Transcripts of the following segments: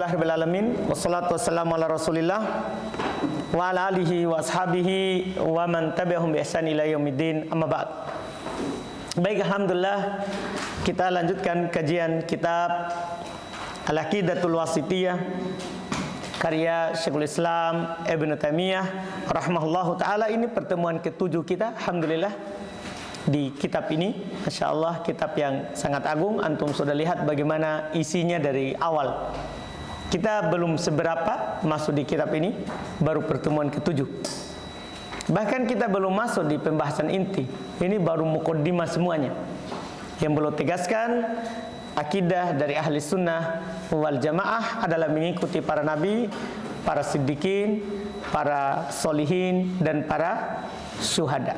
Alhamdulillahirrahmanirrahim. Wassalatu wassalamu ala rasulillah wa ala alihi wa ashabihi wa man tabi'ahum bi ihsan ila yaumiddin, amma ba'd. Baik, alhamdulillah kita lanjutkan kajian kitab Al-Aqidatul Wasithiyah karya Syekhul Islam Ibnu Taimiyah rahimahullahu taala. Ini pertemuan ke-7 kita, alhamdulillah, di kitab ini. Masya Allah, kitab yang sangat agung. Antum sudah lihat bagaimana isinya dari awal. Kita belum seberapa masuk di kitab ini, baru pertemuan ke-7. Bahkan kita belum masuk di pembahasan inti. Ini baru muqaddimah semuanya. Yang belum tegaskan, akidah dari ahli sunnah wal jamaah adalah mengikuti para nabi, para siddiqin, para solihin, dan para syuhada.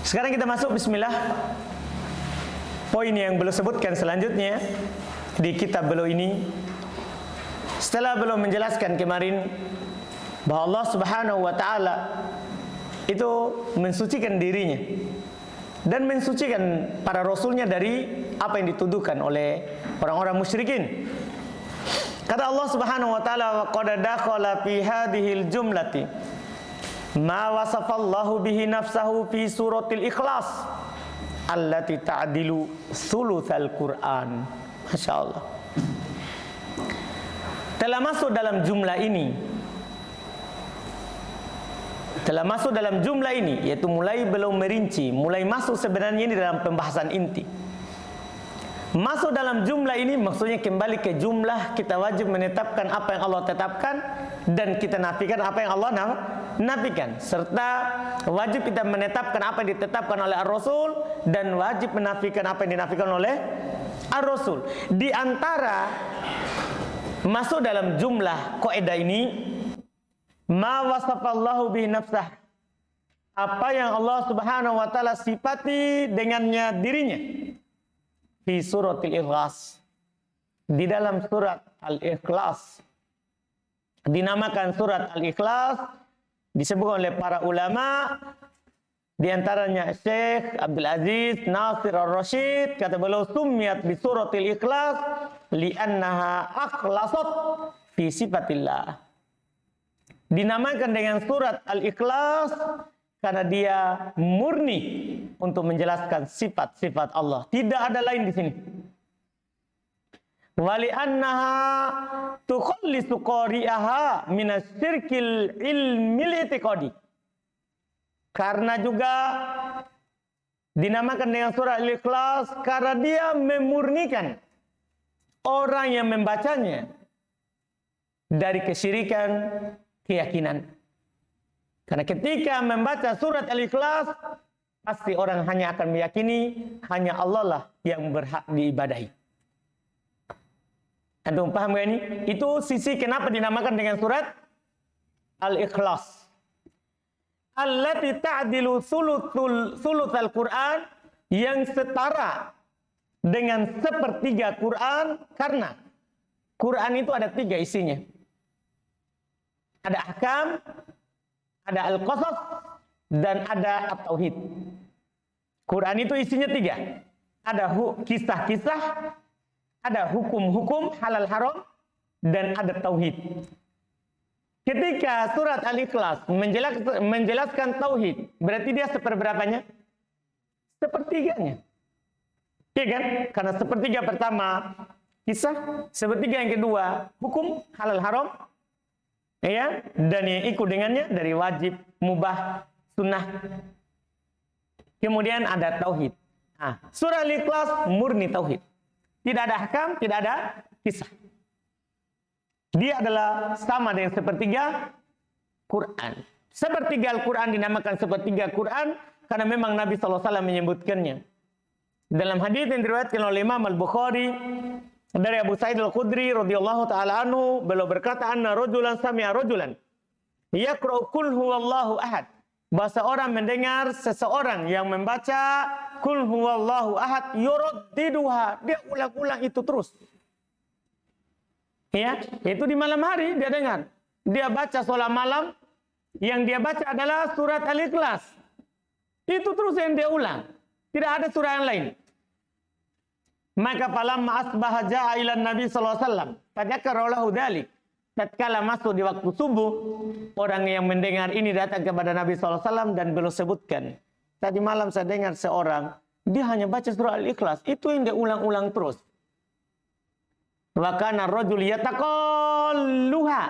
Sekarang kita masuk, bismillah. Poin yang belum sebutkan selanjutnya di kitab beliau ini, setelah beliau menjelaskan kemarin bahwa Allah Subhanahu wa taala itu mensucikan dirinya dan mensucikan para rasulnya dari apa yang dituduhkan oleh orang-orang musyrikin. Kata Allah Subhanahu wa taala, wa qad dakhala fi hadhil jumlati ma wasafallahu bihi nafsahu fi suratil ikhlas allati ta'dilu thulutsal Qur'an. Masya Allah, telah masuk dalam jumlah ini, yaitu mulai belum merinci, mulai masuk sebenarnya ini dalam pembahasan inti. Masuk dalam jumlah ini maksudnya kembali ke jumlah. Kita wajib menetapkan apa yang Allah tetapkan dan kita nafikan apa yang Allah nafikan, serta wajib kita menetapkan apa yang ditetapkan oleh Ar-Rasul dan wajib menafikan apa yang dinafikan oleh Ar-Rasul. Di antara masuk dalam jumlah kaidah ini, ma wasafallahu bihi nafsah, apa yang Allah Subhanahu wa taala sifati dengannya dirinya, fi suratil Ikhlas, di dalam surat Al-Ikhlas. Dinamakan surat Al-Ikhlas, disebut oleh para ulama, di antaranya Syekh Abdul Aziz Nasir Ar-Rasyid, kata beliau, summiyat bi suratil Ikhlas li'annaha akhlasat fi sifatillah. Dinamakan dengan surat Al-Ikhlas karena dia murni untuk menjelaskan sifat-sifat Allah. Tidak ada lain di sini. Wa li'annaha tukhallisu qari'aha minasyirkil ilmil i'tiqadi. Karena juga dinamakan dengan surat Al-Ikhlas karena dia memurnikan orang yang membacanya dari kesyirikan keyakinan. Karena ketika membaca surat Al-Ikhlas, pasti orang hanya akan meyakini hanya Allah lah yang berhak diibadahi. Antum paham gak ini? Itu sisi kenapa dinamakan dengan surat Al-Ikhlas. Allati ta'dilu thulutsal Qur'an, yang setara dengan sepertiga Quran, karena Quran itu ada 3 isinya. Ada ahkam, ada al-qasas, dan ada at-tauhid. Quran itu isinya 3. Ada kisah-kisah, ada hukum-hukum halal haram, dan ada tauhid. Ketika surat Al-Ikhlas menjelaskan tauhid, berarti dia seperberapanya? Sepertiganya. Iya kan? Karena sepertiga pertama kisah, sepertiga yang kedua hukum halal haram, ya, dan yang ikut dengannya dari wajib, mubah, sunnah. Kemudian ada tauhid. Nah, surah Al-Ikhlas murni tauhid. Tidak ada hakam, tidak ada kisah. Dia adalah sama dengan sepertiga Quran. Sepertiga Al-Quran dinamakan sepertiga Quran karena memang Nabi SAW menyebutkannya. Dalam hadis yang diriwayatkan oleh Imam Al-Bukhari dari Abu Sa'id Al-Khudri radhiyallahu taala anhu, beliau berkata, anna rajulan sami'a rajulan yaqra'u qul huwallahu ahad. Bahasa orang mendengar seseorang yang membaca qul huwallahu ahad, yuraddiduha, dia ulang-ulang itu terus. Ya, itu di malam hari dia dengar. Dia baca sholat malam, yang dia baca adalah surat Al-Ikhlas. Itu terus yang dia ulang. Tidak ada surah yang lain. Maka falamma asbaha ja'a ila Nabi sallallahu alaihi wasallam fadzakara lahu dzalik. Tatkala masuk di waktu subuh, orang yang mendengar ini datang kepada Nabi sallallahu alaihi wasallam dan beliau sebutkan, tadi malam saya dengar seorang, dia hanya baca surah Al-Ikhlas, itu yang dia ulang-ulang terus. Wa kana ar-rajul yataqalluha.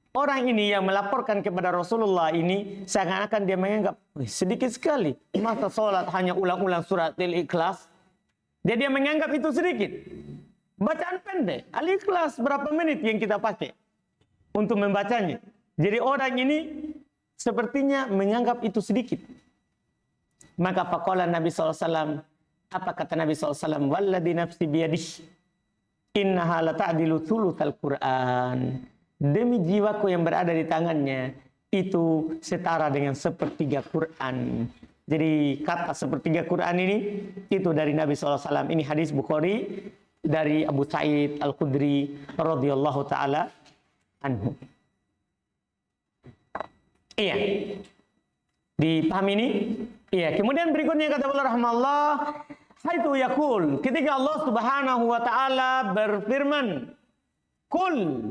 Orang ini yang melaporkan kepada Rasulullah ini seakan-akan dia menganggap sedikit sekali. Masa sholat hanya ulang-ulang surat Al-Ikhlas? Jadi dia menganggap itu sedikit. Bacaan pendek. Al-Ikhlas berapa menit yang kita pakai untuk membacanya? Jadi orang ini sepertinya menganggap itu sedikit. Maka faqala Nabi SAW. Apa kata Nabi SAW? Walladhi nafsi biyadih. Innaha la ta'dilu thulutsal Qur'an. Demi jiwaku yang berada di tangannya, itu setara dengan sepertiga Quran. Jadi kata sepertiga Quran ini, itu dari Nabi SAW. Ini hadis Bukhari dari Abu Sa'id Al-Khudri radhiyallahu ta'ala anhu. Iya. Dipahami ini? Iya. Kemudian berikutnya kata Allah rahmatullah, haitu yaqul, ketika Allah Subhanahu wa taala berfirman, "Qul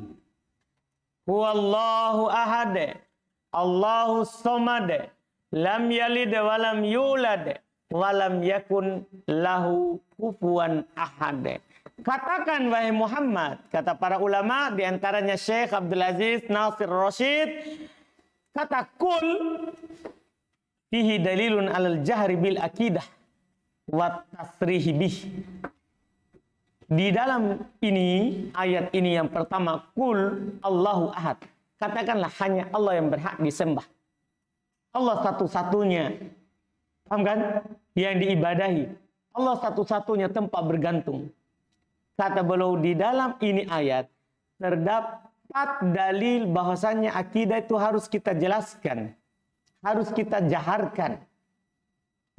huwallahu ahad, Allahu samad, lam yalid wa lam yulad, wa lam yakun lahu kufuwan ahad." Katakan wahai Muhammad, kata para ulama di antaranya Syekh Abdul Aziz Nasir Rashid, kata qul fihi dalilun alal jahri bil akidah wa tasrihi bih. Di dalam ini, ayat ini yang pertama, qul Allahu ahad. Katakanlah hanya Allah yang berhak disembah. Allah satu-satunya. Paham kan? Yang diibadahi. Allah satu-satunya tempat bergantung. Kata beliau di dalam ini ayat, terdapat dalil bahwasannya akidah itu harus kita jelaskan. Harus kita jaharkan.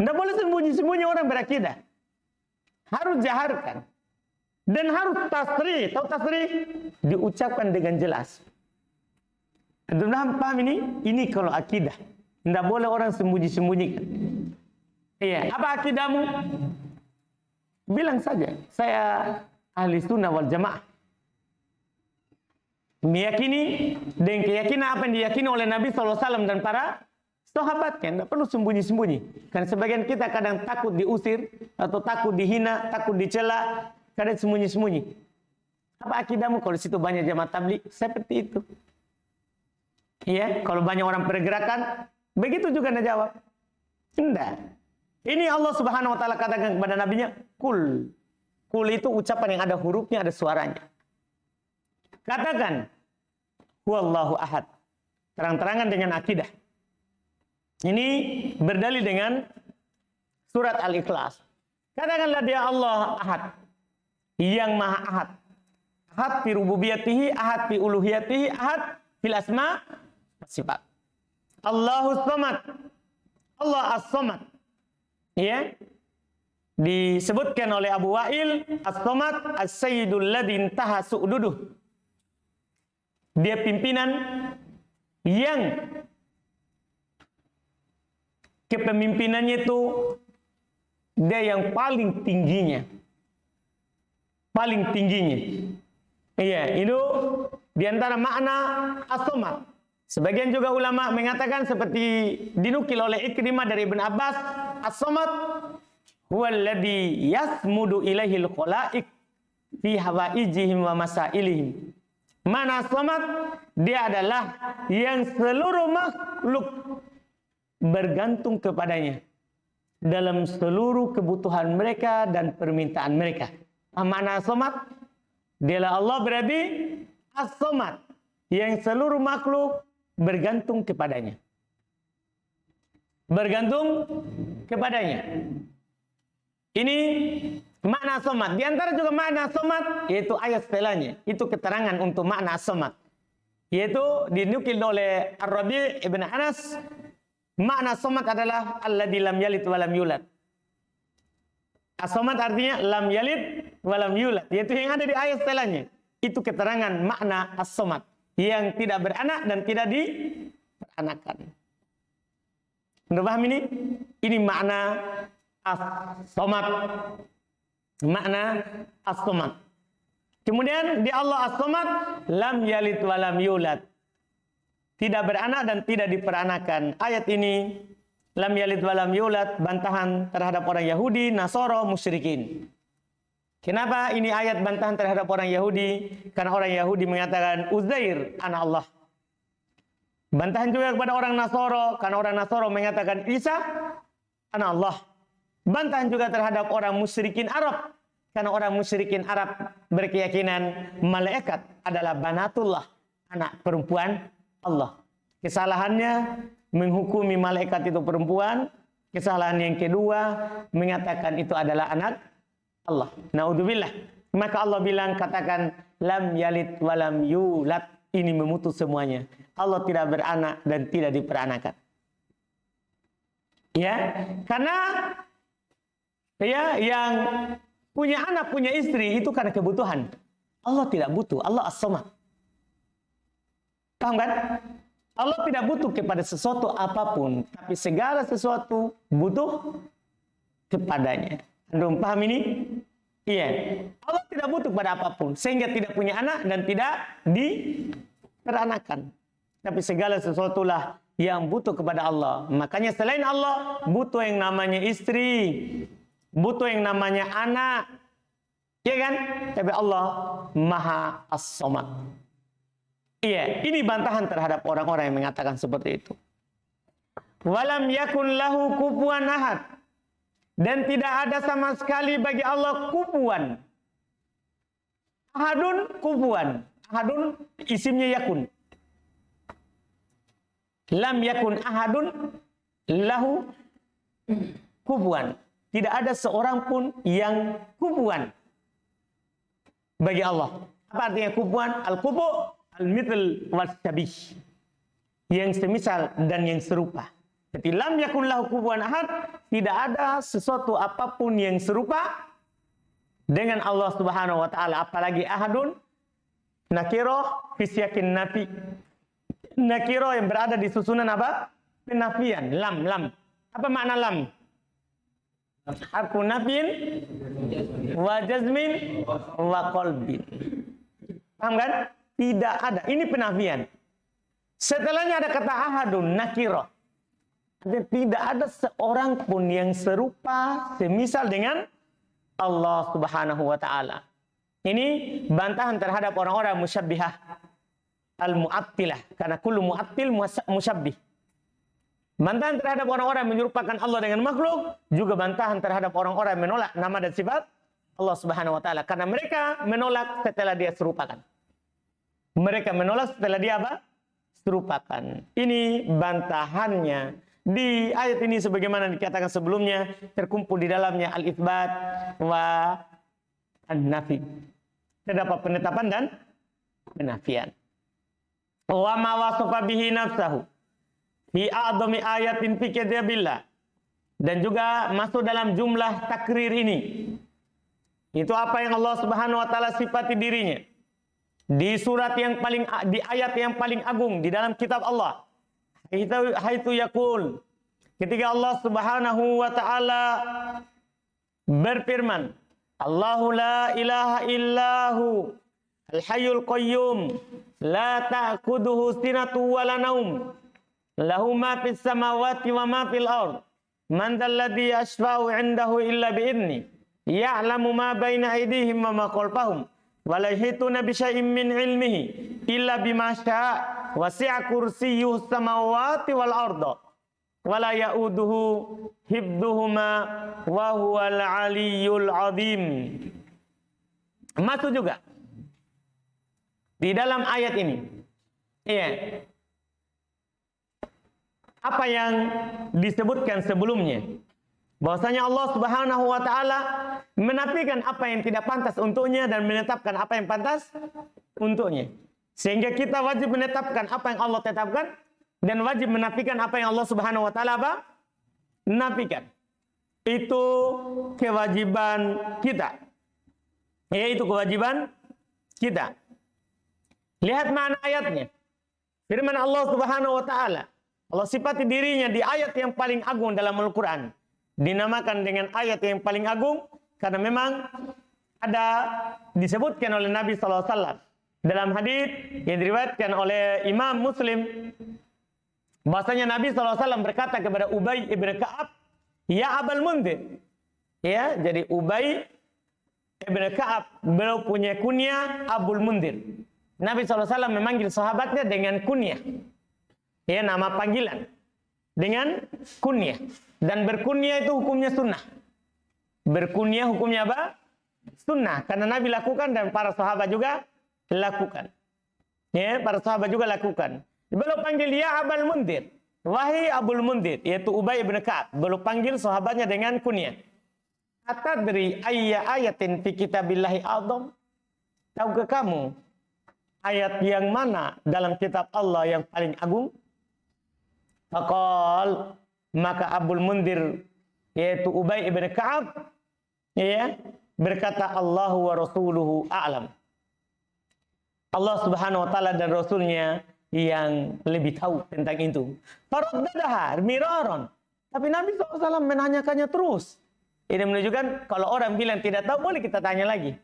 Tidak boleh sembunyi-sembunyi orang berakidah. Harus jaharkan. Dan harus tasrih. Tahu tasrih? Diucapkan dengan jelas. Anda paham ini? Ini kalau akidah. Tidak boleh orang sembunyi-sembunyikan. Iya. Apa akidahmu? Bilang saja. Saya ahli sunnah wal jamaah. Meyakini dengan keyakinan apa yang diyakini oleh Nabi SAW dan para sahabatnya. Tidak perlu sembunyi-sembunyi. Karena sebagian kita kadang takut diusir. Atau takut dihina. Takut dicela. Kadang sembunyi-sembunyi. Apa akidahmu? Kalau di situ banyak jamaah tabligh, seperti itu. Iya, kalau banyak orang pergerakan, begitu juga Anda jawab. Tidak. Ini Allah Subhanahu wa taala katakan kepada nabinya, kul. Kul itu ucapan yang ada hurufnya, ada suaranya. Katakan, huwallahu ahad. Terang-terangan dengan akidah. Ini berdalil dengan surat Al-Ikhlas. Katakanlah dia Allah ahad. Yang maha ahad. Ahad fi rububiyatihi, ahad fi uluhiyatihi, ahad fil asma sifat. Allahus samad. Allah as-samad. Ya. Disebutkan oleh Abu Wa'il, as-samad as-sayyidul ladzi intaha su'duduh. Dia pimpinan yang kepemimpinannya itu dia yang paling tingginya. Paling tingginya. Iya, itu diantara makna as-samad. Sebagian juga ulama mengatakan seperti dinukil oleh Ikrimah dari Ibn Abbas, as-samad huwallazi yasmudu ilaihil khalaik fi hawaijihim wa masailihim. Mana as-samad? Dia adalah yang seluruh makhluk bergantung kepadanya dalam seluruh kebutuhan mereka dan permintaan mereka. Mana as-samad? Dialah Allah, berarti as-samad yang seluruh makhluk bergantung kepadanya. Bergantung kepadanya. Ini makna as-samad. Di antara juga makna as-samad, yaitu ayat setelahnya. Itu keterangan untuk makna as-samad. Yaitu dinukil oleh Ar-Rabi' Ibn Anas. Makna as-samad adalah alladzi lam yalid wa lam yulad. As-samad artinya lam yalid wa lam yulad. Yaitu yang ada di ayat setelahnya. Itu keterangan makna as-samad. Yang tidak beranak dan tidak diperanakan. Anda paham ini? Ini makna as-samad. makna as-samad. Kemudian di Allah as-samad, lam yalid wa lam yulad. Tidak beranak dan tidak diperanakan. Ayat ini, lam yalid wa lam yulad, bantahan terhadap orang Yahudi, Nasara, musyrikin. Kenapa ini ayat bantahan terhadap orang Yahudi? Karena orang Yahudi mengatakan Uzair anak Allah. Bantahan juga kepada orang Nasara, karena orang Nasara mengatakan Isa anak Allah. Bantahan juga terhadap orang musyrikin Arab, karena orang musyrikin Arab berkeyakinan malaikat adalah banatullah, anak perempuan Allah. Kesalahannya menghukumi malaikat itu perempuan. Kesalahan yang kedua mengatakan itu adalah anak Allah. Naudzubillah. Maka Allah bilang, katakan lam yalid wa lam yulad. Ini memutus semuanya. Allah tidak beranak dan tidak diperanakan. Ya, karena ya yang punya anak, punya istri itu karena kebutuhan. Allah tidak butuh. Allah as-samad. Paham kan? Allah tidak butuh kepada sesuatu apapun, tapi segala sesuatu butuh kepadanya. Anda paham ini? Iya. Allah tidak butuh pada apapun, sehingga tidak punya anak dan tidak diperanakan. Tapi segala sesuatulah yang butuh kepada Allah. Makanya selain Allah, butuh yang namanya istri, butuh yang namanya anak. Iya kan? Tapi Allah Maha As-Samad. Iya, ini bantahan terhadap orang-orang yang mengatakan seperti itu. Walam yakun lahu kufuwan ahad. Dan tidak ada sama sekali bagi Allah kufuwan. Ahadun kufuwan. Ahadun isimnya yakun. Lam yakun ahadun lahu kufuwan. Tidak ada seorang pun yang kufuwan bagi Allah. Apa artinya kufuwan? Al-kufu al-mithl was-syabih. Yang semisal dan yang serupa. Jadi lam yakun lahu kufuwan ahad, tidak ada sesuatu apapun yang serupa dengan Allah Subhanahu wa taala, apalagi ahadun nakiro fi siyaqin nafi. Nakiro yang berada di susunan apa? Penafian, lam. Apa makna lam? Harfu nafin wa jazmin wa qalbin. Paham kan? Tidak ada. Ini penafian. Setelahnya ada kata ahadun nakiro. Tidak ada seorang pun yang serupa semisal dengan Allah Subhanahu wa taala. Ini bantahan terhadap orang-orang musyabbihah al-mu'attilah, karena kullu mu'attil musyabbih. Bantahan terhadap orang-orang yang menyerupakan Allah dengan makhluk, juga bantahan terhadap orang-orang yang menolak nama dan sifat Allah Subhanahu wa taala, karena mereka menolak setelah dia serupakan. Mereka menolak setelah dia apa? Serupakan. Ini bantahannya. Di ayat ini sebagaimana dikatakan sebelumnya, terkumpul di dalamnya al-itsbat wa an-nafi. Terdapat penetapan dan penafian. Wa ma wasafa bihi nafsahu fi a'dhami ayatin fi kitabillah. Dan juga masuk dalam jumlah takrir ini. Itu apa yang Allah Subhanahu wa taala sifati dirinya. Di surat yang paling, di ayat yang paling agung di dalam kitab Allah. Haitu yaqul, ketika Allah Subhanahu wa taala berfirman, Allahu la ilaha illahu al-hayyul qayyum la ta'khudhuhu sinatu wa la naum lahu ma fis samawati wa ma fil ard man dzal ladzi yashfa'u 'indahu illa bi idzni ya'lamu ma baina aydihim wa ma khalfahum wa la yahituna bi syai'in min 'ilmihi illa bima syaa' wasi'a kursiyyuhus samawati wal arda wala ya'uduhu hibduhuma wa huwal aliyyul azim. Masuk juga di dalam ayat ini. Iya. Apa yang disebutkan sebelumnya, bahwasanya Allah Subhanahu wa taala menafikan apa yang tidak pantas untuknya dan menetapkan apa yang pantas untuknya. Sehingga kita wajib menetapkan apa yang Allah tetapkan dan wajib menafikan apa yang Allah Subhanahu wa taala apa? Nafikan. Itu kewajiban kita. Yaitu kewajiban kita. Lihat mana ayatnya. Firman Allah Subhanahu wa taala. Allah sifati dirinya di ayat yang paling agung dalam Al-Qur'an. Dinamakan dengan ayat yang paling agung karena memang ada disebutkan oleh Nabi SAW dalam hadis yang diriwayatkan oleh Imam Muslim, bahasanya Nabi SAW berkata kepada Ubay ibn Ka'ab, ya Abul Mundir. Ya, jadi Ubay ibn Ka'ab, beliau punya kunyah Abul Mundir. Nabi SAW memanggil sahabatnya dengan kunyah. Ya, nama panggilan. Dengan kunyah. Dan berkunyah itu hukumnya sunnah. Berkunyah hukumnya apa? Sunnah. Karena Nabi lakukan dan para sahabat juga lakukan. Ya, para sahabat juga lakukan. Beliau panggil ya Abul Mundir. Wahai Abul Mundir, yaitu Ubay bin Ka'ab. Beliau panggil sahabatnya dengan kunyah. Atadri ayya ayatin fi kitabillahi a'zam? Tahukah kamu ayat yang mana dalam kitab Allah yang paling agung? Faqal, maka Abul Mundir yaitu Ubay ibn Ka'ab ya berkata, Allahu wa rasuluhu a'lam. Allah Subhanahu wa taala dan rasulnya yang lebih tahu tentang itu. Faraddadaha miraron. Tapi Nabi SAW menanyakannya terus. Ini menunjukkan kalau orang bilang tidak tahu, boleh kita tanya lagi.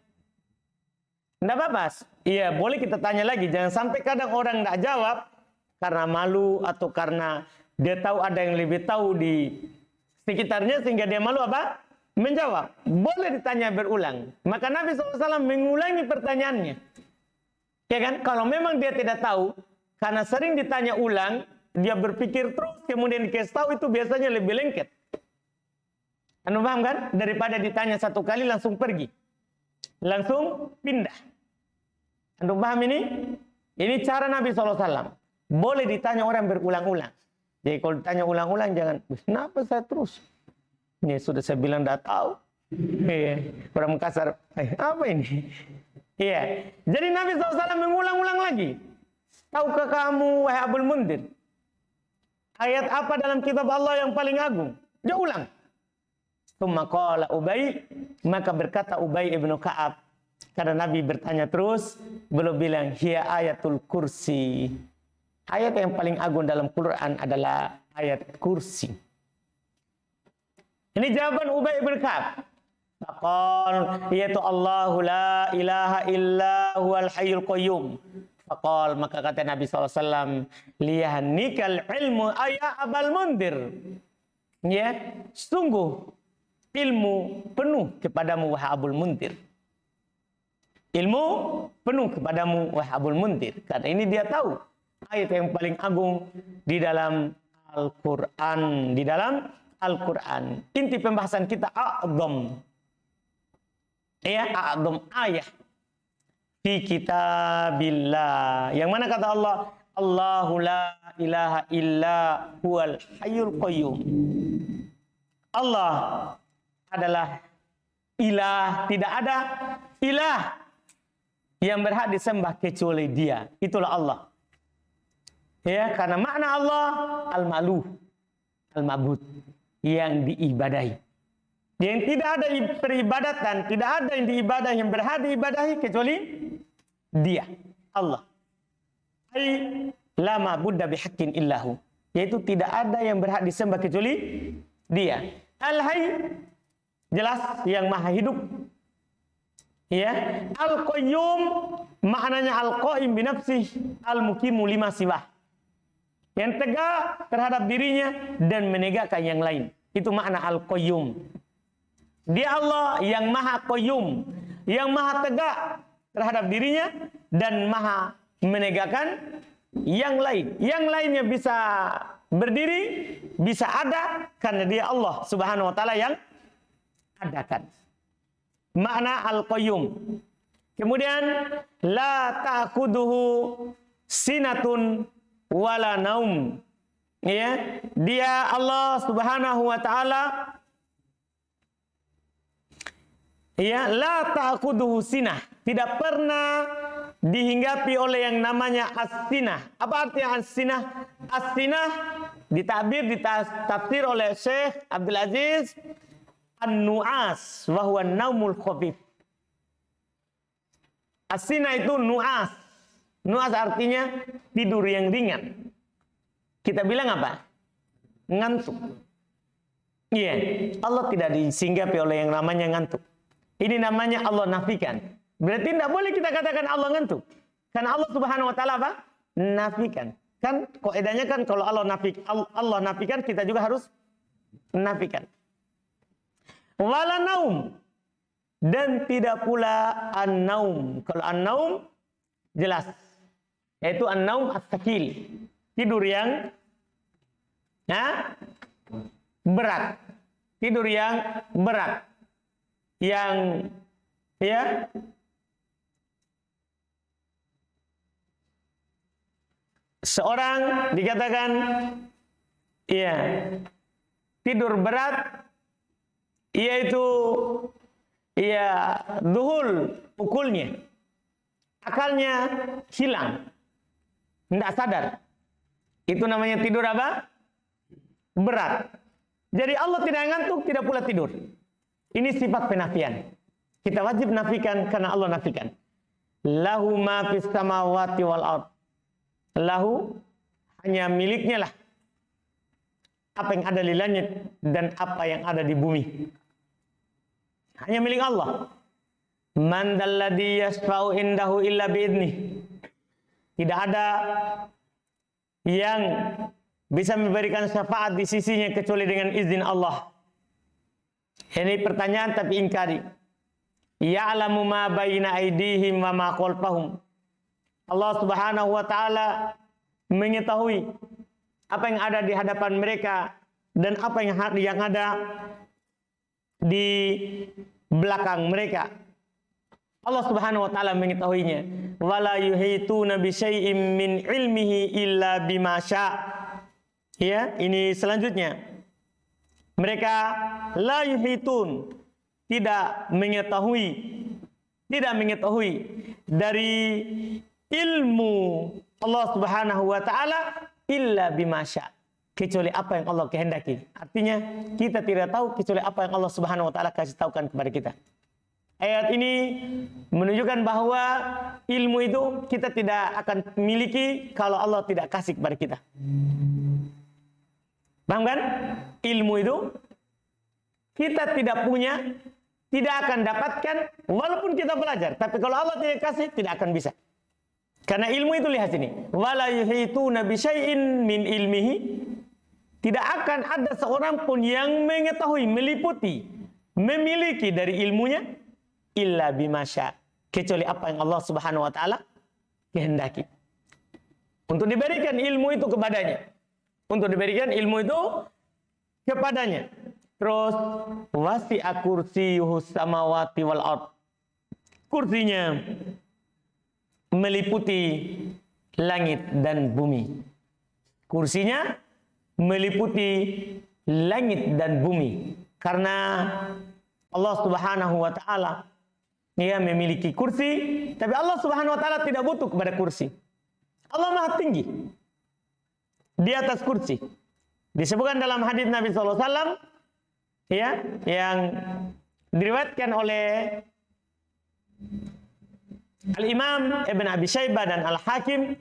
Tidak apa-apa. Iya, boleh kita tanya lagi. Jangan sampai kadang orang tidak jawab karena malu atau karena dia tahu ada yang lebih tahu di sekitarnya sehingga dia malu apa? Menjawab. Boleh ditanya berulang. Maka Nabi SAW mengulangi pertanyaannya. Ya kan? Kalau memang dia tidak tahu, karena sering ditanya ulang, dia berpikir terus, kemudian dikasih tahu, itu biasanya lebih lengket. Anda paham kan? Daripada ditanya satu kali langsung pergi. Langsung pindah. Anda paham ini? Ini cara Nabi SAW. Boleh ditanya orang berulang-ulang. Jadi kalau ditanya ulang-ulang jangan, kenapa saya terus? Ini sudah saya bilang tidak tahu. Orang kasar, apa ini? Iya. Jadi Nabi SAW mengulang-ulang lagi. Tahukah kamu, wahai Abul Mundir, ayat apa dalam kitab Allah yang paling agung? Dia ulang. Tsumma qala Ubay, maka berkata Ubay ibn Ka'ab, karena Nabi bertanya terus, beliau bilang, hiya ayatul kursi. Ayat yang paling agung dalam Quran adalah ayat kursi. Ini jawaban Ubay ibn Ka'ab. Faqal, yaitu Allahu la ilaha illa huwal hayyul qayyum. Faqal, maka kata Nabi SAW, liyahanikal ilmu ayya Abul Mundir. Ya, sungguh ilmu penuh kepadamu wahai Abul Mundir. Ilmu penuh kepadamu wahai Abul Mundir. Karena ini dia tahu ayat yang paling agung di dalam Al-Quran. Di dalam Al-Quran. Inti pembahasan kita a'zam. Ya, a'zam ayat fi kitabillah. Yang mana kata Allah, Allahu la ilaha illa huwal hayyul qayyum. Allah adalah ilah, tidak ada ilah yang berhak disembah kecuali Dia. Itulah Allah. Ya, karena makna Allah al-maluh, al-mabud, yang diibadahi. Yang tidak ada peribadatan, tidak ada yang diibadahi, yang berhak diibadahi kecuali Dia, Allah. Ai la ma'budu bihaqqin illahu, yaitu tidak ada yang berhak disembah kecuali Dia. Al-Hayy, jelas yang maha hidup. Ya, Al-Qayyum maknanya al-qaim bi nafsih, al-muqimu lima siwah. Yang tegak terhadap dirinya dan menegakkan yang lain. Itu makna Al-Qayyum. Dia Allah yang maha qayyum, yang maha tegak terhadap dirinya dan maha menegakkan yang lain. Yang lainnya bisa berdiri, bisa ada karena Dia Allah Subhanahu wa taala yang adakan. Makna Al-Qayyum. Kemudian la ta'khuduhu sinatun wala naum. Ya, Dia Allah Subhanahu wa taala ya, la ta'khuduhu sinah, tidak pernah dihinggapi oleh yang namanya as-sinah. Apa artinya as-sinah? As-sinah ditakbir, ditafsir oleh Syekh Abdul Aziz an-nu'as wa huwa naumul khafif. As-sinah itu nu'as. Nu'as artinya tidur yang ringan. Kita bilang apa? Ngantuk. Iya, Allah tidak disinggapi oleh yang namanya ngantuk. Ini namanya Allah nafikan. Berarti tidak boleh kita katakan Allah ngantuk. Karena Allah Subhanahu wa taala apa? Nafikan. Kan kaidahnya kan kalau Allah nafikan, kita juga harus nafikan. Wala naum, dan tidak pula an-naum. Kalau an-naum jelas, yaitu an-naum as-sakil, tidur yang berat. Tidur yang berat. Yang ya seorang dikatakan ya tidur berat, yaitu ya duhul pukulnya, akalnya hilang, tidak sadar. Itu namanya tidur apa? Berat. Jadi Allah tidak ngantuk, tidak pula tidur. Ini sifat penafian. Kita wajib nafikan karena Allah nafikan. Lahu ma fis samawati wal ard. Lahu, hanya miliknya lah apa yang ada di langit dan apa yang ada di bumi. Hanya milik Allah. Man dalladhi yashfa'u indahu illa bi'idnih. Tidak ada yang bisa memberikan syafaat di sisinya kecuali dengan izin Allah. Ini pertanyaan tapi ingkari. Ya'lamu ma baina aydihim wa ma khalfahum. Allah Subhanahu wa taala mengetahui apa yang ada di hadapan mereka dan apa yang ada di belakang mereka. Allah Subhanahu wa taala mengetahuinya. Wala yuhituna bi syai'in min ilmihi illa bima syaa. Ya, ini selanjutnya. Mereka la yuhitun, tidak mengetahui dari ilmu Allah Subhanahu wa taala illa bima syaa, kecuali apa yang Allah kehendaki. Artinya kita tidak tahu kecuali apa yang Allah Subhanahu wa taala kasih tahukan kepada kita. Ayat ini menunjukkan bahwa ilmu itu kita tidak akan miliki kalau Allah tidak kasih kepada kita. Paham kan? Ilmu itu kita tidak punya, tidak akan dapatkan walaupun kita belajar. Tapi kalau Allah tidak kasih, tidak akan bisa. Karena ilmu itu lihat sini. Wala yuhituna bi syai'in min ilmihi. Tidak akan ada seorang pun yang mengetahui, meliputi, memiliki dari ilmunya illa bima syaa, kecuali apa yang Allah Subhanahu wa taala kehendaki. Untuk diberikan ilmu itu kepadanya. Untuk diberikan ilmu itu kepadanya. Terus wasi'a kursiyyuhus samawati wal ard. Kursinya meliputi langit dan bumi. Kursinya meliputi langit dan bumi. Karena Allah Subhanahu wa taala dia memiliki kursi, tapi Allah Subhanahu wa taala tidak butuh kepada kursi. Allah Maha tinggi di atas kursi. Disebutkan dalam hadis Nabi sallallahu alaihi wasallam ya, yang diriwayatkan oleh Al-Imam Ibn Abi Syaibah dan Al-Hakim,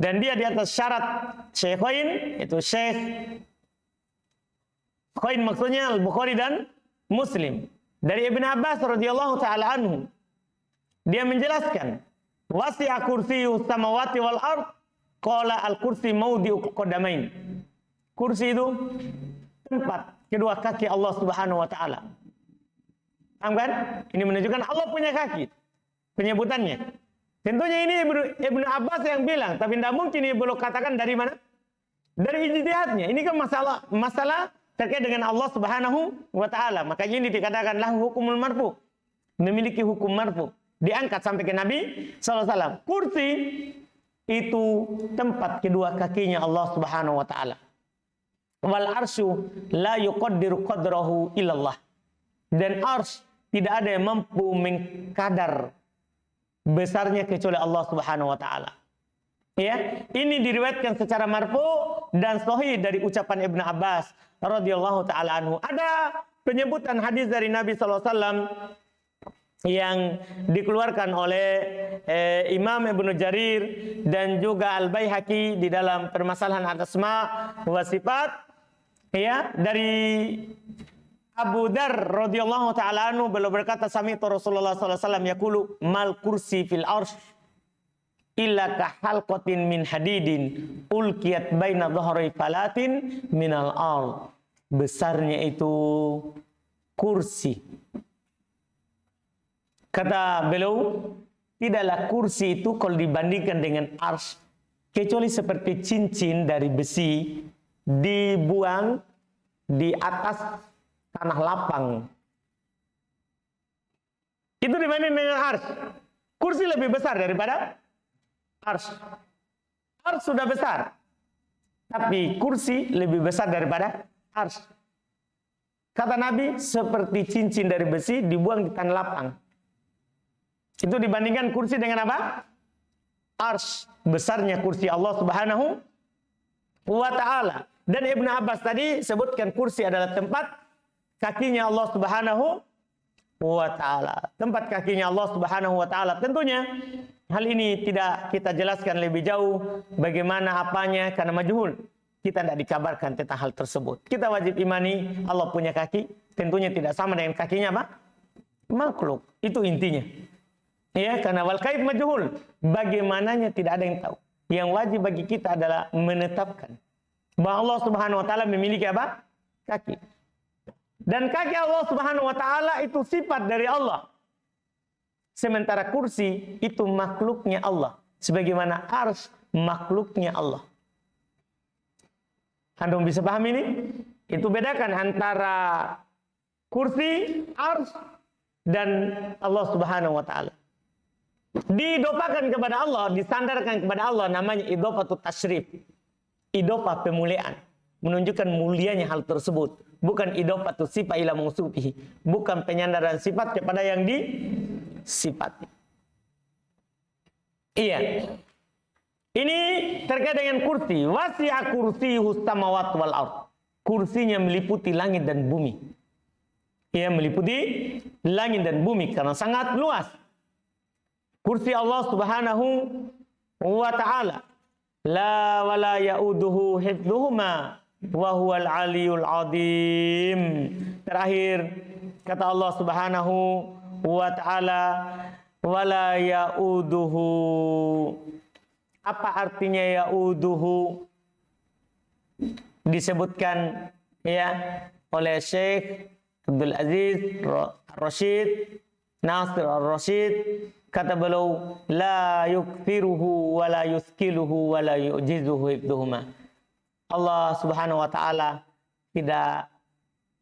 dan dia di atas syarat Syaikhain, itu Syekh Khain maksudnya Al-Bukhari dan Muslim, dari Ibn Abbas radhiyallahu taala anhu. Dia menjelaskan wasi'a kursiyyu samawati wal ard, qala al-kursi mawdi'u qadamain. Kursi itu tempat kedua kaki Allah Subhanahu wa taala. Paham kan? Ini menunjukkan Allah punya kaki. Penyebutannya. Tentunya ini Ibnu Abbas yang bilang, tapi tidak mungkin ini belum katakan dari mana? Dari ijtihadnya. Ini kan masalah terkait dengan Allah Subhanahu wa taala. Makanya ini dikatakan lahu hukumul marfu. Memiliki hukum marfu. Diangkat sampai ke Nabi sallallahu alaihi wasallam. Kursi itu tempat kedua kakinya Allah Subhanahu wa taala. Wal arsyu la yuqaddiru qadrahu illallah. Dan ars tidak ada yang mampu mengkadar besarnya kecuali Allah Subhanahu wa taala. Ya, ini diriwayatkan secara marfu dan sahih dari ucapan Ibnu Abbas radhiyallahu taala anhu. Ada penyebutan hadis dari Nabi sallallahu alaihi wasallam yang dikeluarkan oleh Imam Ibnu Jarir dan juga Al-Baihaqi di dalam permasalahan al-asma wa sifat, ya, dari Abu Dar radhiyallahu taala anhu beliau berkata, sami'tu Rasulullah sallallahu alaihi wasallam yaqulu mal kursi fil arsy illa ka halqatin min hadidin ulqiyat baina dhahri falatin minal ard. Besarnya itu kursi. Kata beliau, tidaklah kursi itu kalau dibandingkan dengan arsy kecuali seperti cincin dari besi dibuang di atas tanah lapang. Itu dibanding dengan arsy. Kursi lebih besar daripada arsy. Arsy sudah besar, tapi kursi lebih besar daripada arsy. Kata Nabi, seperti cincin dari besi dibuang di tanah lapang. Itu dibandingkan kursi dengan apa? Arsy. Besarnya kursi Allah Subhanahu wa ta'ala. Dan Ibnu Abbas tadi sebutkan kursi adalah tempat kakinya Allah Subhanahu wa ta'ala. Tempat kakinya Allah Subhanahu wa ta'ala. Tentunya hal ini tidak kita jelaskan lebih jauh bagaimana apanya karena majhul. Kita tidak dikabarkan tentang hal tersebut. Kita wajib imani Allah punya kaki. Tentunya tidak sama dengan kakinya apa? Makhluk. Itu intinya. Ya, karena wal kaif majhul. Bagaimananya tidak ada yang tahu. Yang wajib bagi kita adalah menetapkan bahwa Allah Subhanahu wa taala memiliki apa? Kaki. Dan kaki Allah Subhanahu wa taala itu sifat dari Allah. Sementara kursi itu makhluknya Allah, sebagaimana arsy makhluknya Allah. Anda bisa paham ini? Itu bedakan antara kursi, arsy dan Allah Subhanahu wa taala. Diidofakan kepada Allah, disandarkan kepada Allah, namanya idhofatut tasyrif. Idhofah pemuliaan, menunjukkan mulianya hal tersebut. Bukan idhofatut sifat ila mausufihi, bukan penyandaran sifat kepada yang disifati. Iya. Ini terkait dengan kursi. Wasi'a kursiyuhus samawati wal ardh. Kursinya meliputi langit dan bumi. Ia meliputi langit dan bumi karena sangat luas. Kursi Allah Subhanahu wa ta'ala. La wala ya'uduhu hifdhuhuma wa huwal aliyul azim. Terakhir kata Allah Subhanahu wa ta'ala, wala ya'uduhu. Apa artinya ya'uduhu? Disebutkan ya oleh Syekh Abdul Aziz Rashid Nasir Ar-Rashid. Kata beliau, la yukthiruhu wa la yuskiluhu wa la yu'jizuhu hifdhuhuma. Allah Subhanahu wa ta'ala tidak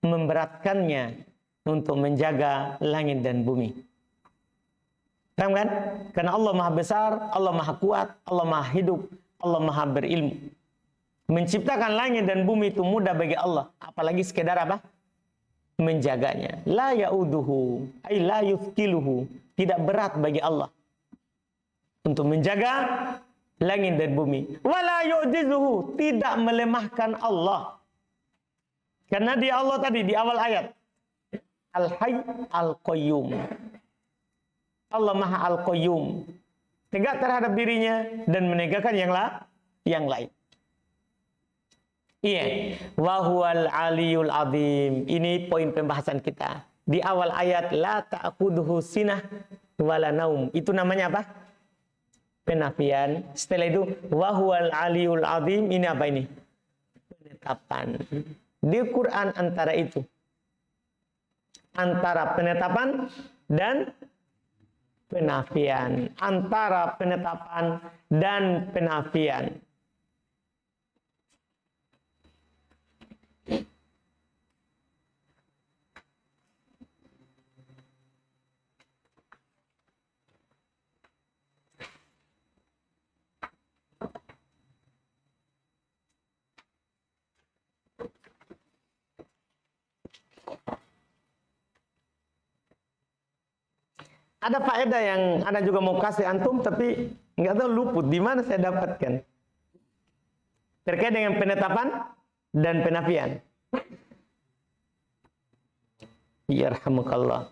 memberatkannya untuk menjaga langit dan bumi. Paham kan? Karena Allah Maha Besar, Allah Maha Kuat, Allah Maha Hidup, Allah Maha Berilmu. Menciptakan langit dan bumi itu mudah bagi Allah, apalagi sekedar apa? Menjaganya. La ya'uduhu, ay la yuskiluhu. Tidak berat bagi Allah untuk menjaga langit dan bumi. Wala yu'jizuhu, tidak melemahkan Allah. Karena dia Allah tadi di awal ayat. Al-Hayy Al-Qayyum. Allah Maha Al-Qayyum. Tegak terhadap dirinya dan menegakkan yang lain. Iya. Wa huwal aliyul azim. Ini poin pembahasan kita. Di awal ayat la ta'khudhuhu sinah wala naum. Itu namanya apa? Penafian. Setelah itu wa huwal aliyul azim. Ini apa ini? Penetapan. Di Quran antara itu. Antara penetapan dan penafian. Antara penetapan dan penafian. Ada faedah yang Anda juga mau kasih antum, tapi nggak tahu luput di mana saya dapatkan. Terkait dengan penetapan dan penafian. Yarhamukallah.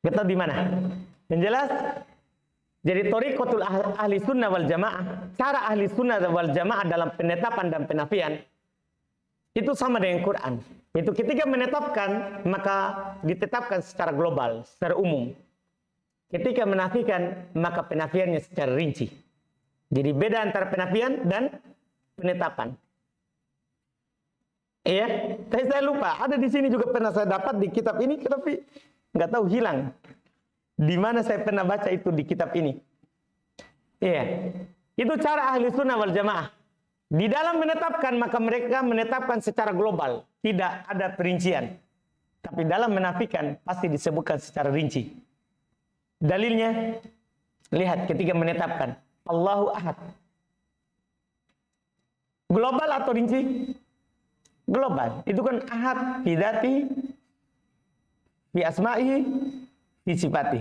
Kita tahu di mana? Yang jelas, jadi thariqatul ahli sunnah wal jamaah, cara ahli sunnah wal jamaah dalam penetapan dan penafian, itu sama dengan Quran. Itu ketika menetapkan, maka ditetapkan secara global, secara umum. Ketika menafikan, maka penafiannya secara rinci. Jadi beda antara penafian dan penetapan. Iya, tapi saya lupa. Ada di sini juga pernah saya dapat di kitab ini, tapi nggak tahu hilang. Di mana saya pernah baca itu di kitab ini. Iya, itu cara ahli sunnah wal jamaah. Di dalam menetapkan, maka mereka menetapkan secara global, tidak ada perincian. Tapi dalam menafikan, pasti disebutkan secara rinci. Dalilnya, lihat ketika menetapkan, Allahu Ahad. Global atau rinci? Global. Itu kan ahad, fi dzati, fi asma'i, fi sifati.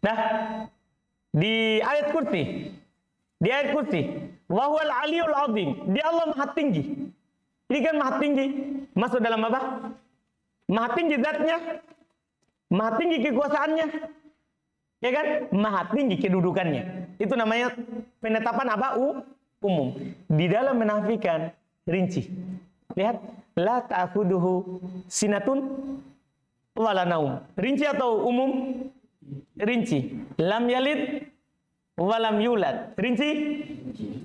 Nah, di ayat kursi, wa huwal aliyul azim, dia Allah maha tinggi. Ini kan maha tinggi, masuk dalam apa? Maha tinggi zatnya, maha tinggi kekuasaannya, ya kan? Maha tinggi kedudukannya. Itu namanya penetapan apa? Umum. Di dalam menafikan rinci. Lihat, la ta'khuduhu sinatun wala naum. Rinci atau umum? Rinci. Lam yalid walam yulad. Rinci?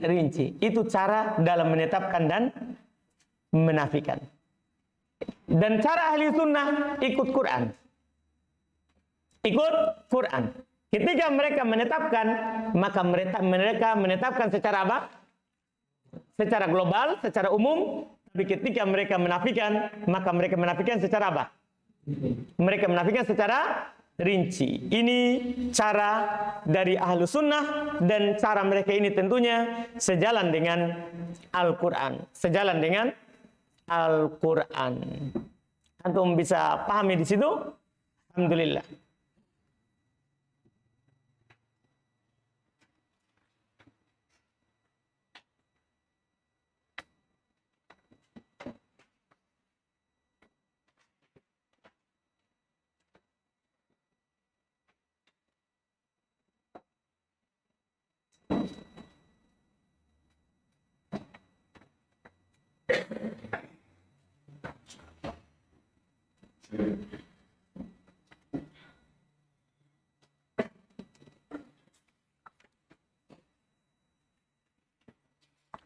Rinci. Itu cara dalam menetapkan dan menafikan. Dan cara ahli sunnah ikut Quran. Ikut Quran. Ketika mereka menetapkan, maka mereka menetapkan secara apa? Secara global, secara umum. Tapi ketika mereka menafikan, maka mereka menafikan secara apa? Mereka menafikan secara rinci. Ini cara dari ahlu sunnah, dan cara mereka ini tentunya sejalan dengan Al-Quran. Sejalan dengan Al-Quran. Antum bisa pahami di situ? Alhamdulillah.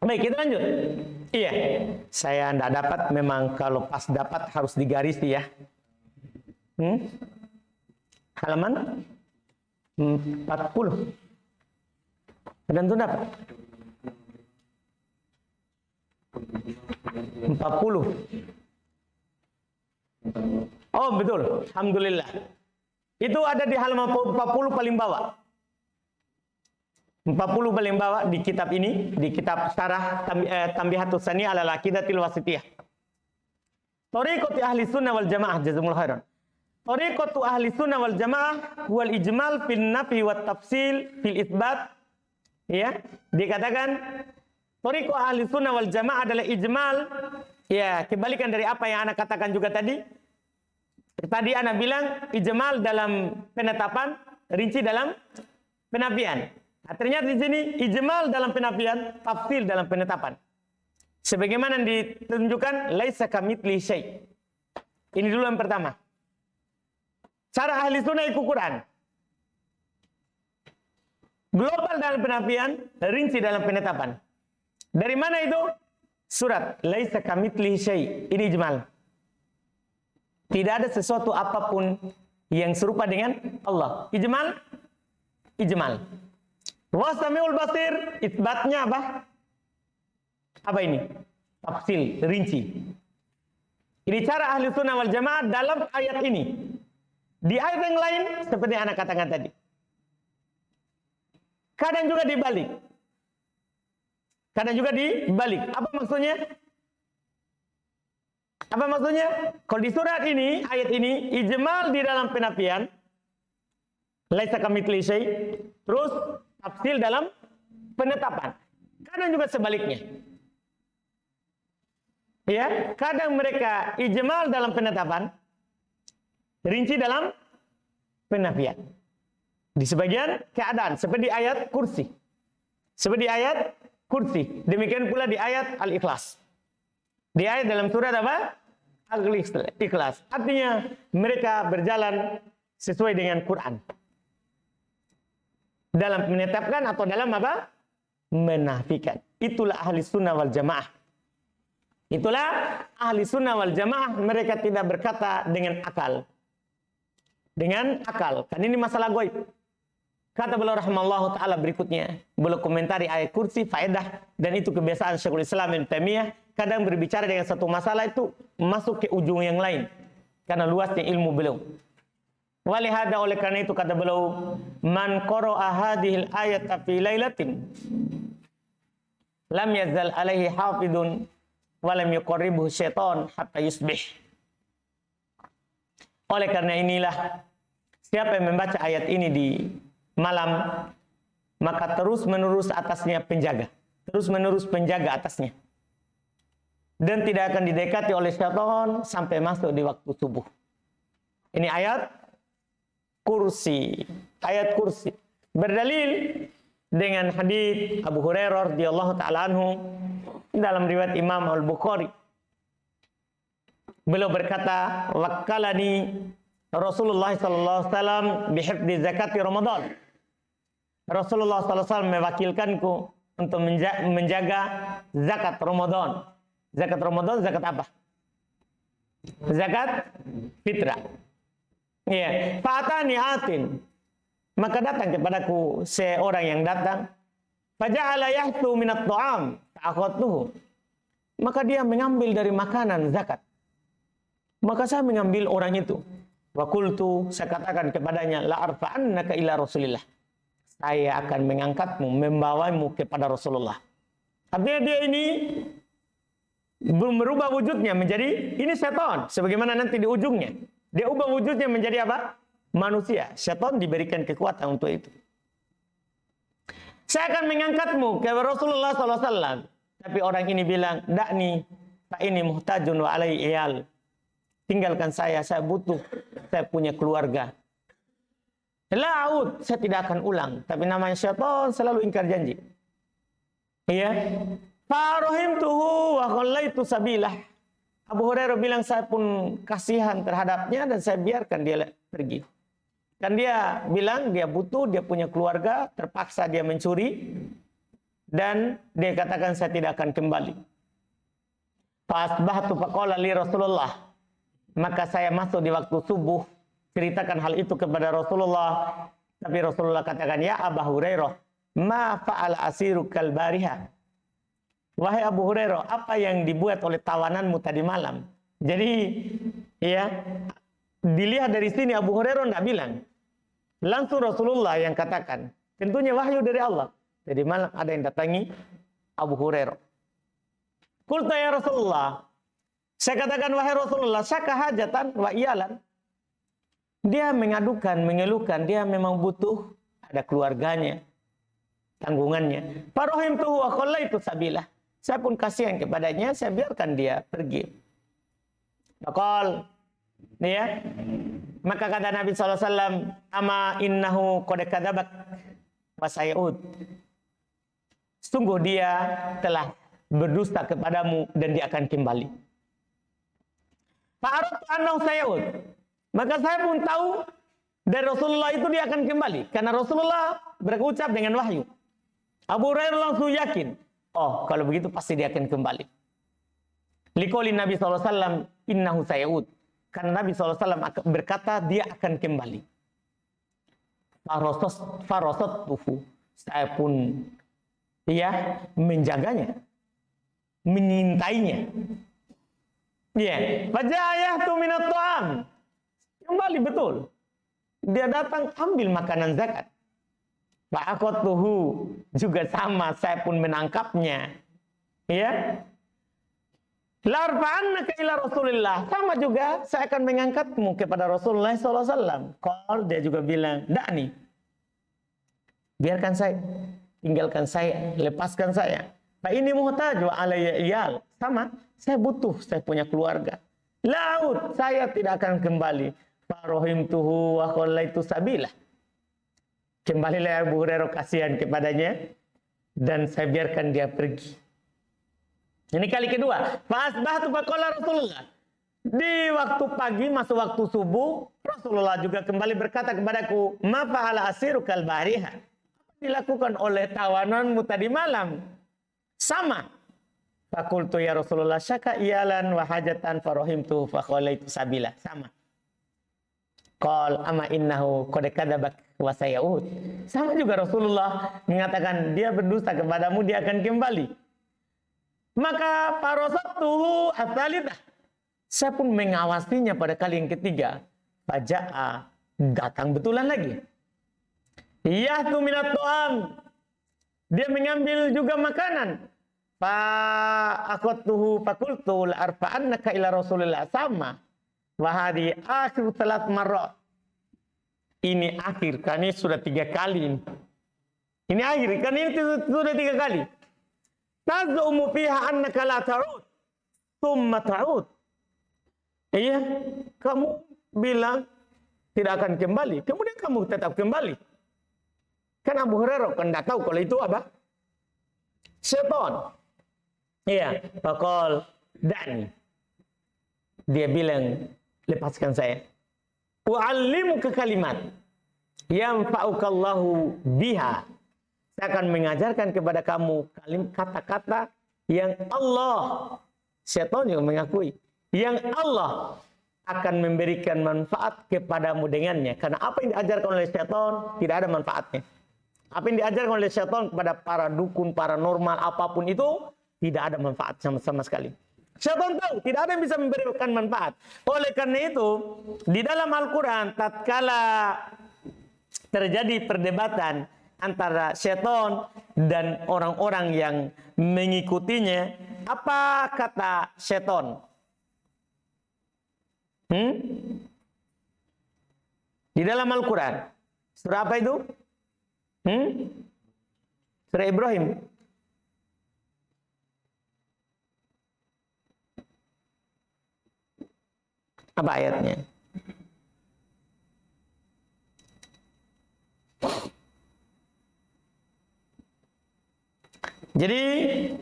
Baik, kita lanjut. Iya, saya tidak dapat. Memang kalau pas dapat harus digaris ya. Halaman 40. Dan itu dapat 40. Oh betul, alhamdulillah. Itu ada di halaman 40 paling bawah. 40 paling bawah di kitab ini, di kitab Syarah Tanbihatus Sani ala Aqidatil Wasithiyah. Thariqatu ahli sunnah wal jamaah, jazakumullah khairan. Thariqatu ahli sunnah wal jamaah wal ijmal fil nafi wat tafsil fil itsbat. Ya, dikatakan thariqatu ahli sunnah wal jamaah adalah ijmal. Ya, kebalikan dari apa yang Ana katakan juga tadi. Tadi Ana bilang ijmal dalam penetapan, rinci dalam penafian. Nah, ternyata di sini ijmal dalam penafian, tafsil dalam penetapan. Sebagaimana ditunjukkan laisa kamitslihi syai'. Ini dulu yang pertama. Cara ahli sunnah ikut Quran. Global dalam penafian, rinci dalam penetapan. Dari mana itu? Surat laisa kamitslihi syai'. Ini ijmal. Tidak ada sesuatu apapun yang serupa dengan Allah. Ijmal. Wasamiul basir, isbatnya apa? Apa ini? Tafsil, rinci. Ini cara ahli sunnah wal jamaah dalam ayat ini. Di ayat yang lain, seperti yang Ana katakan tadi. Kadang juga dibalik. Apa maksudnya? Kalau di surat ini, ayat ini, ijmal di dalam penafian, laisa kamitslihi syai', terus tafsil dalam penetapan. Kadang juga sebaliknya. Ya, kadang mereka ijmal dalam penetapan, rinci dalam penafian. Di sebagian keadaan, seperti ayat kursi. Seperti ayat kursi. Demikian pula di ayat Al-Ikhlas. Di ayat dalam surat apa? Al-Ikhlas. Artinya mereka berjalan sesuai dengan Quran. Dalam menetapkan atau dalam apa? Menafikan. Itulah ahli sunnah wal jamaah. Itulah ahli sunnah wal jamaah. Mereka tidak berkata dengan akal. Dengan akal. Kan ini masalah gaib. Kata beliau rahimallahu ta'ala berikutnya. Beliau komentari ayat kursi, faedah. Dan itu kebiasaan Syekhul Islam Ibnu Taimiyah. Kadang berbicara dengan satu masalah itu masuk ke ujung yang lain. Karena luasnya ilmu beliau. Walihada oleh karena itu kata beliau. Man qara'a hadhil ayata fi lailatin. Lam yazal alaihi hafidun. Walam yuqarribuhu syaitan hatta yusbih. Oleh karena inilah. Siapa yang membaca ayat ini di malam, maka terus-menerus atasnya penjaga. Terus-menerus penjaga atasnya. Dan tidak akan didekati oleh syaitan sampai masuk di waktu subuh. Ini ayat kursi. Ayat kursi. Berdalil dengan hadits Abu Hurairah radhiyallahu ta'ala anhu dalam riwayat Imam Al-Bukhari. Beliau berkata, "Wakkalani Rasulullah sallallahu alaihi wasallam bihifdzi zakati Ramadan." Rasulullah sallallahu alaihi wasallam mewakilkanku untuk menjaga zakat Ramadan. Zakat Ramadan zakat apa? Zakat fitrah. Iya, fatani atin. Maka datang kepadaku seorang yang datang. Faja'ala yahtu minat ta'am ta'akhadtuhu. Maka dia mengambil dari makanan zakat. Maka saya mengambil orang itu. Wa qultu, saya katakan kepadanya, la arfa'annaka ila Rasulillah. Saya akan mengangkatmu, membawamu kepada Rasulullah. Artinya dia ini belum merubah wujudnya menjadi ini setan. Sebagaimana nanti di ujungnya. Dia ubah wujudnya menjadi apa? Manusia. Setan diberikan kekuatan untuk itu. Saya akan mengangkatmu ke Rasulullah SAW. Tapi orang ini bilang, dakni, tak ini muhtajun wa alai iyal. Tinggalkan saya butuh. Saya punya keluarga. La'ud, saya tidak akan ulang. Tapi namanya syaitan selalu ingkar janji. Iya. Farahimtuhu wa khallaitu sabilah. Abu Hurairah bilang saya pun kasihan terhadapnya dan saya biarkan dia pergi. Dan dia bilang dia butuh, dia punya keluarga, terpaksa dia mencuri. Dan dia katakan saya tidak akan kembali. Fasbahtu faqala li Rasulullah. Maka saya masuk di waktu subuh. Ceritakan hal itu kepada Rasulullah. Tapi Rasulullah katakan, ya Abu Hurairah, ma fa'ala asirukal bariha. Wahai Abu Hurairah, apa yang dibuat oleh tawananmu tadi malam? Jadi, ya, dilihat dari sini Abu Hurairah tidak bilang. Langsung Rasulullah yang katakan. Tentunya wahyu dari Allah. Jadi malam ada yang datangi Abu Hurairah. Qulta ya Rasulullah. Saya katakan, wahai Rasulullah, syaka hajatan wa iyalan. Dia mengadukan, mengeluhkan, dia memang butuh, ada keluarganya, tanggungannya. Farahimtuhu wa khallaitu sabilah. Saya pun kasihan kepadanya, saya biarkan dia pergi. Maqal, ya. Maka kata Nabi SAW, ama innahu qad kadzabak wa sayud. Sungguh dia telah berdusta kepadamu dan dia akan kembali. Fa'aratu annahu sayud. Maka saya pun tahu dari Rasulullah itu dia akan kembali. Karena Rasulullah berucap dengan wahyu. Abu Hurairah langsung yakin. Oh, kalau begitu pasti dia akan kembali. Liqauli Nabi SAW, innahu sayud. Karena Nabi SAW berkata dia akan kembali. Farasatuhu. Saya pun ya menjaganya. Menyintainya. Ya. Faja'ayahtu minat ta'am. Kembali betul. Dia datang ambil makanan zakat. Fa'aqatuhu juga sama, saya pun menangkapnya. Ya. Larfa'annaka ila Rasulillah. Sama juga, saya akan mengangkatmu kepada Rasulullah SAW. Qal, dia juga bilang, dakni. Biarkan saya. Tinggalkan saya. Lepaskan saya. Fa ini muhtaj wa alayya iyal. Sama, saya butuh, saya punya keluarga. Laut, saya tidak akan kembali. Farohimtuhu wa khallaitu sabilah. Kembalilah Abu Hurairah kasihan kepadanya dan saya biarkan dia pergi. Ini kali kedua. Fa asbahtu faqala Rasulullah. Di waktu pagi masuk waktu subuh, Rasulullah juga kembali berkata kepadaku, "Ma fa'ala asirukal bariha?" Apa dilakukan oleh tawananmu tadi malam? Sama. Fakultu ya Rasulullah syaka iyalan wa hajatan farohimtu fa khallaitu sabila. Sama. Qal ama innahu qad kadzabak wa sayaud. Sama juga Rasulullah mengatakan dia berdusta kepadamu, dia akan kembali. Maka farasatuhu ats-tsalitsah. Saya pun mengawasinya pada kali yang ketiga. Faja'a, datang betulan lagi. Yahtu minat tu'am. Dia mengambil juga makanan. Fa'akhadtuhu faqultu la'arfa'annaka ila Rasulillah. Sama. Wahadi akhir salat marrah. Ini akhir, kan ini sudah 3 kali. Ini akhir, kan ini sudah 3 kali. Tazumu fiha annaka la ta'ud. Thumma ta'ud. Iya, kamu bilang tidak akan kembali. Kemudian kamu tetap kembali. Kan Abu Hurairah kan tidak tahu kalau itu apa? Setan. Iya, faqal da'ni. Dia bilang, lepaskan saya. Wa'allimuka kalimat yanfa'ukallahu biha. Saya akan mengajarkan kepada kamu kata-kata yang Allah, setan juga mengakui, yang Allah akan memberikan manfaat kepadamu dengannya. Karena apa yang diajarkan oleh setan tidak ada manfaatnya. Apa yang diajarkan oleh setan kepada para dukun, paranormal, apapun itu tidak ada manfaat sama sekali. Setan tahu tidak ada yang bisa memberikan manfaat. Oleh karena itu di dalam Al-Quran tatkala terjadi perdebatan antara setan dan orang-orang yang mengikutinya, apa kata setan? Di dalam Al-Quran surah apa itu? Surah Ibrahim. Apa ayatnya? Jadi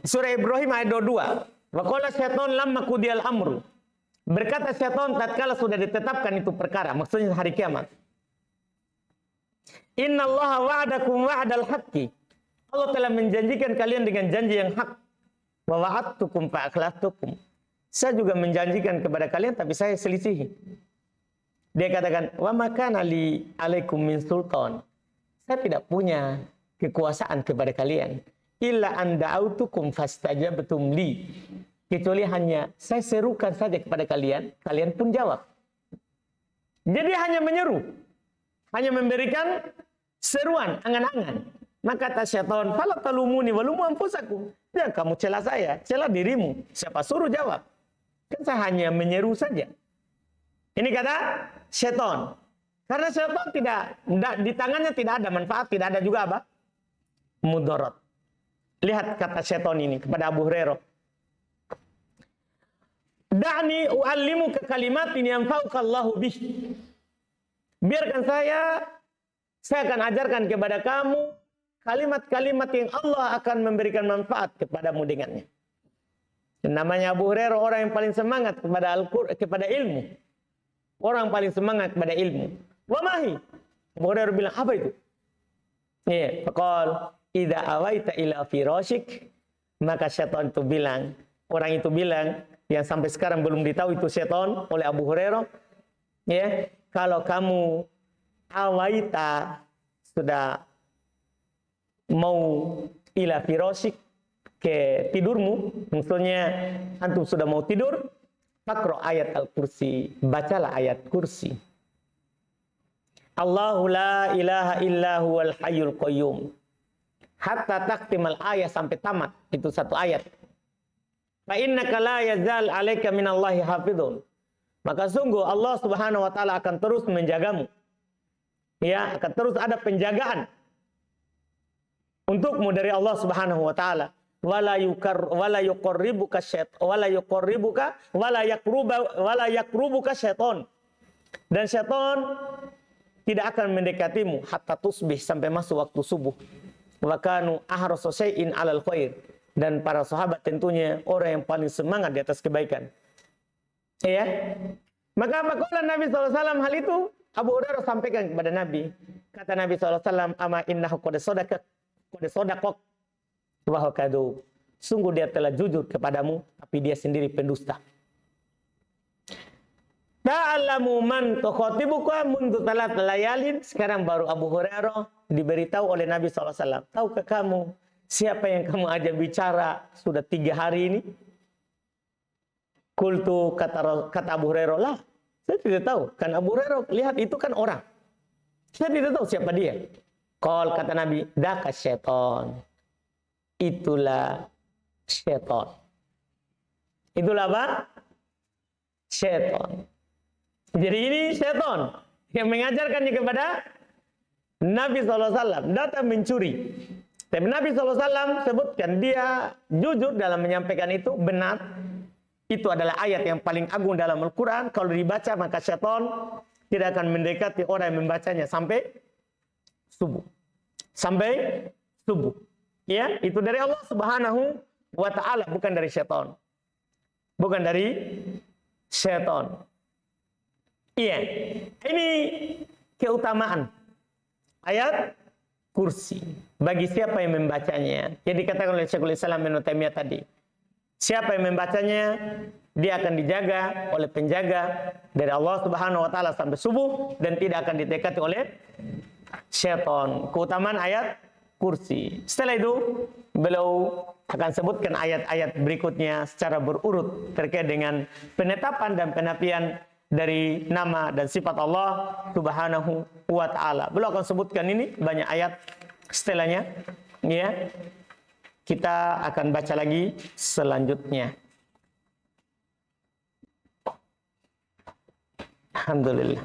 surah Ibrahim ayat 22. Wa qala syaitan lamma qudiyal amru. Berkata syaitan tatkala sudah ditetapkan itu perkara, maksudnya hari kiamat. Innallaha wa'adakum wa'dal haqqi. Allah telah menjanjikan kalian dengan janji yang hak. Wa wa'adtukum fa akhlaftukum. Saya juga menjanjikan kepada kalian tapi saya selisihi. Dia katakan, "Wa makana li alaikum min sultan." Saya tidak punya kekuasaan kepada kalian. Illa an da'autukum fastajabtum li. Kecuali hanya saya serukan saja kepada kalian, kalian pun jawab. Jadi hanya menyeru. Hanya memberikan seruan, angan-angan. Maka kata syaitan, "Fala talumuni walumu anfusakum." Jangan kamu cela saya, cela dirimu. Siapa suruh jawab? Kan saya hanya menyeru saja. Ini kata syaitan. Karena syaitan tidak, di tangannya tidak ada manfaat, tidak ada juga apa? Mudarat. Lihat kata syaitan ini kepada Abu Hurairah. Da'ni u'allimuka kalimatin yanfa'ukallahu bih. Biarkan saya akan ajarkan kepada kamu kalimat-kalimat yang Allah akan memberikan manfaat kepadamu dengannya. Namanya Abu Hurairah orang yang paling semangat kepada ilmu. Orang paling semangat kepada ilmu. Wa mahi. Abu Hurairah bilang, apa itu? Iya, faqal idza awaita ila firashik, maka syaitan itu bilang, orang itu bilang yang sampai sekarang belum ditahu itu syaitan oleh Abu Hurairah, ya, kalau kamu awaita sudah mau ila firashik ke tidurmu, maksudnya antum sudah mau tidur, faqra ayat al-kursi, bacalah ayat kursi. Allahu la ilaha illa huwal hayyul qayyum. Hatta taktimal ayat sampai tamat, itu satu ayat. Fa innaka la yazal 'alaika minallahi hafizun. Maka sungguh Allah Subhanahu wa taala akan terus menjagamu. Ya, akan terus ada penjagaan untukmu dari Allah Subhanahu wa taala. Wala yakrubuka syaitan. Dan syaitan tidak akan mendekatimu hatta tusbih, sampai masuk waktu subuh. Wa kanu ahrasu syai'in 'alal khair. Dan para sahabat tentunya orang yang paling semangat di atas kebaikan. Ya. Maka apabila Nabi SAW hal itu, Abu Hurairah sampaikan kepada Nabi. Kata Nabi SAW, ama innahu qad sadaqak wa huwa kadhub. Sungguh dia telah jujur kepadamu, tapi dia sendiri pendusta. Ta'alamu man tukhatibuka mundu talat layalin. Sekarang baru Abu Hurairah diberitahu oleh Nabi SAW. Tahukah kamu siapa yang kamu ajak bicara sudah 3 hari ini? Kultu, kata Abu Hurairah, lah, saya tidak tahu. Kan Abu Hurairah lihat itu kan orang. Saya tidak tahu siapa dia. Qal, kata Nabi, daka syaitan. Itulah syaitan. Itulah apa? Syaitan. Jadi ini syaitan yang mengajarkannya kepada Nabi SAW. Datang mencuri. Tapi Nabi SAW sebutkan dia jujur dalam menyampaikan itu, benar. Itu adalah ayat yang paling agung dalam Al-Quran. Kalau dibaca maka syaitan tidak akan mendekati orang yang membacanya sampai subuh. Sampai subuh. Ya, itu dari Allah Subhanahu wa Ta'ala, bukan dari syaitan. Bukan dari syaitan. Iya. Ini keutamaan ayat kursi bagi siapa yang membacanya. Yang dikatakan oleh Syekhul Islam Ibnu Taimiyah tadi. Siapa yang membacanya, dia akan dijaga oleh penjaga dari Allah Subhanahu wa Ta'ala sampai subuh dan tidak akan didekati oleh syaitan. Keutamaan ayat kursi. Setelah itu, beliau akan sebutkan ayat-ayat berikutnya secara berurut terkait dengan penetapan dan penafian dari nama dan sifat Allah Subhanahu wa Ta'ala. Beliau akan sebutkan ini banyak ayat setelahnya, ya. Kita akan baca lagi selanjutnya. Alhamdulillah.